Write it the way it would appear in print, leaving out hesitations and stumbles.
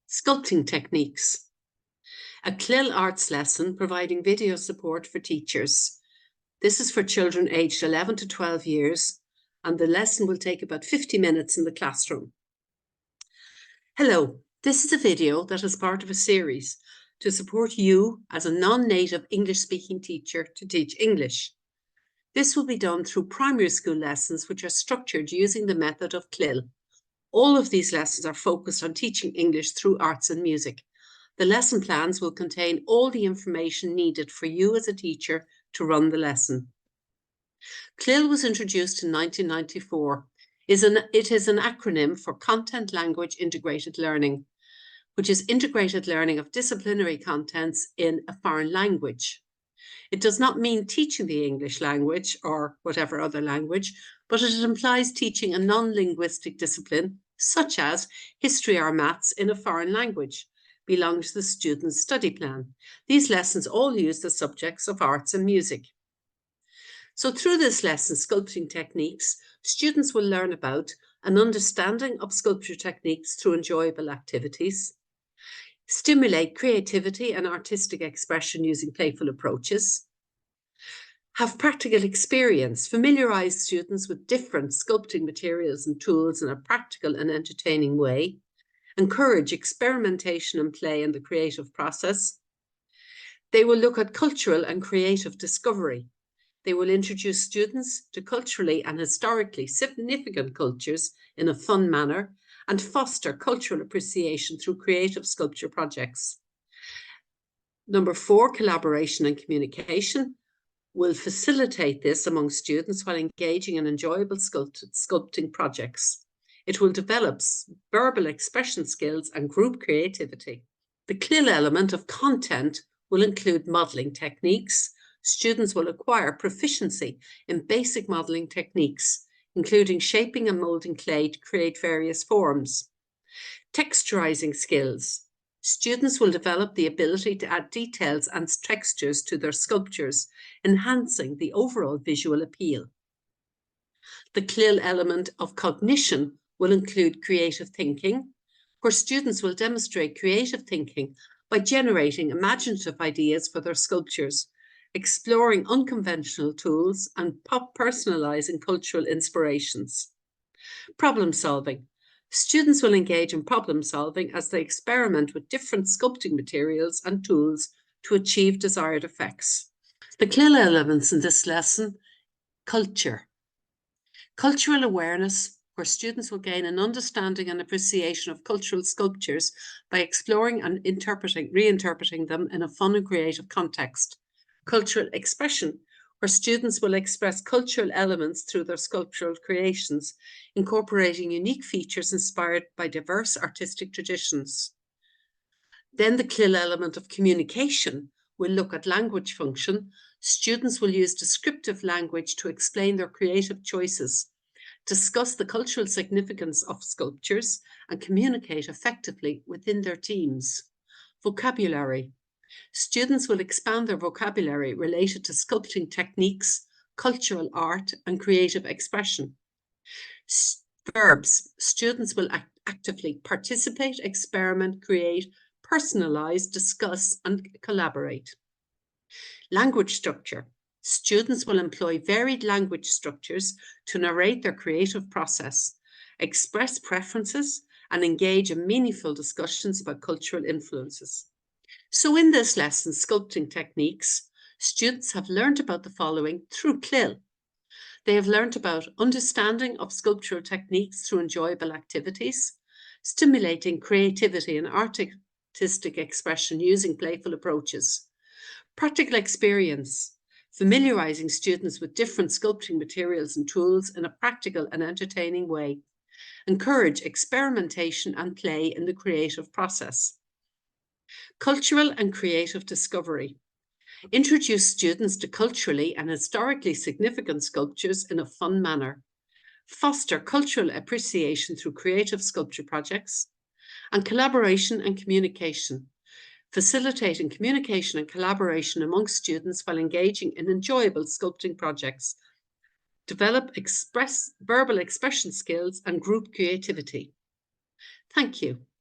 Sculpting Techniques, a CLIL arts lesson providing video support for teachers. This is for children aged 11 to 12 years, and the lesson will take about 50 minutes in the classroom. Hello, this is a video that is part of a series to support you as a non-native English-speaking teacher to teach English. This will be done through primary school lessons which are structured using the method of CLIL. All of these lessons are focused on teaching English through arts and music. The lesson plans will contain all the information needed for you as a teacher to run the lesson. CLIL was introduced in 1994. It is an acronym for Content Language Integrated Learning, which is integrated learning of disciplinary contents in a foreign language. It does not mean teaching the English language or whatever other language, but it implies teaching a non-linguistic discipline, such as history or maths in a foreign language, belong to the student's study plan. These lessons all use the subjects of arts and music. So through this lesson, Sculpting Techniques, students will learn about an understanding of sculpture techniques through enjoyable activities, stimulate creativity and artistic expression using playful approaches, have practical experience, familiarize students with different sculpting materials and tools in a practical and entertaining way, encourage experimentation and play in the creative process. They will look at cultural and creative discovery. They will introduce students to culturally and historically significant cultures in a fun manner and foster cultural appreciation through creative sculpture projects. Number 4, collaboration and communication will facilitate this among students while engaging in enjoyable sculpting projects. It will develop verbal expression skills and group creativity. The CLIL element of content will include modelling techniques. Students will acquire proficiency in basic modelling techniques, including shaping and moulding clay to create various forms. Texturizing skills. Students will develop the ability to add details and textures to their sculptures, enhancing the overall visual appeal. The CLIL element of cognition will include creative thinking, where students will demonstrate creative thinking by generating imaginative ideas for their sculptures, exploring unconventional tools, and personalizing cultural inspirations. Problem solving. Students will engage in problem solving as they experiment with different sculpting materials and tools to achieve desired effects. The CLIL elements in this lesson: culture. Cultural awareness, where students will gain an understanding and appreciation of cultural sculptures by exploring and reinterpreting them in a fun and creative context. Cultural expression, where students will express cultural elements through their sculptural creations, incorporating unique features inspired by diverse artistic traditions. Then the CLIL element of communication will look at language function. Students will use descriptive language to explain their creative choices, discuss the cultural significance of sculptures, and communicate effectively within their teams. Vocabulary. Students will expand their vocabulary related to sculpting techniques, cultural art, and creative expression. Verbs. Students will actively participate, experiment, create, personalize, discuss, and collaborate. Language structure. Students will employ varied language structures to narrate their creative process, express preferences, and engage in meaningful discussions about cultural influences. So in this lesson, Sculpting Techniques, students have learned about the following through CLIL. They have learned about understanding of sculptural techniques through enjoyable activities, stimulating creativity and artistic expression using playful approaches, practical experience, familiarizing students with different sculpting materials and tools in a practical and entertaining way, encourage experimentation and play in the creative process. Cultural and creative discovery. Introduce students to culturally and historically significant sculptures in a fun manner. Foster cultural appreciation through creative sculpture projects. And collaboration and communication. Facilitating communication and collaboration among students while engaging in enjoyable sculpting projects. Develop verbal expression skills and group creativity. Thank you.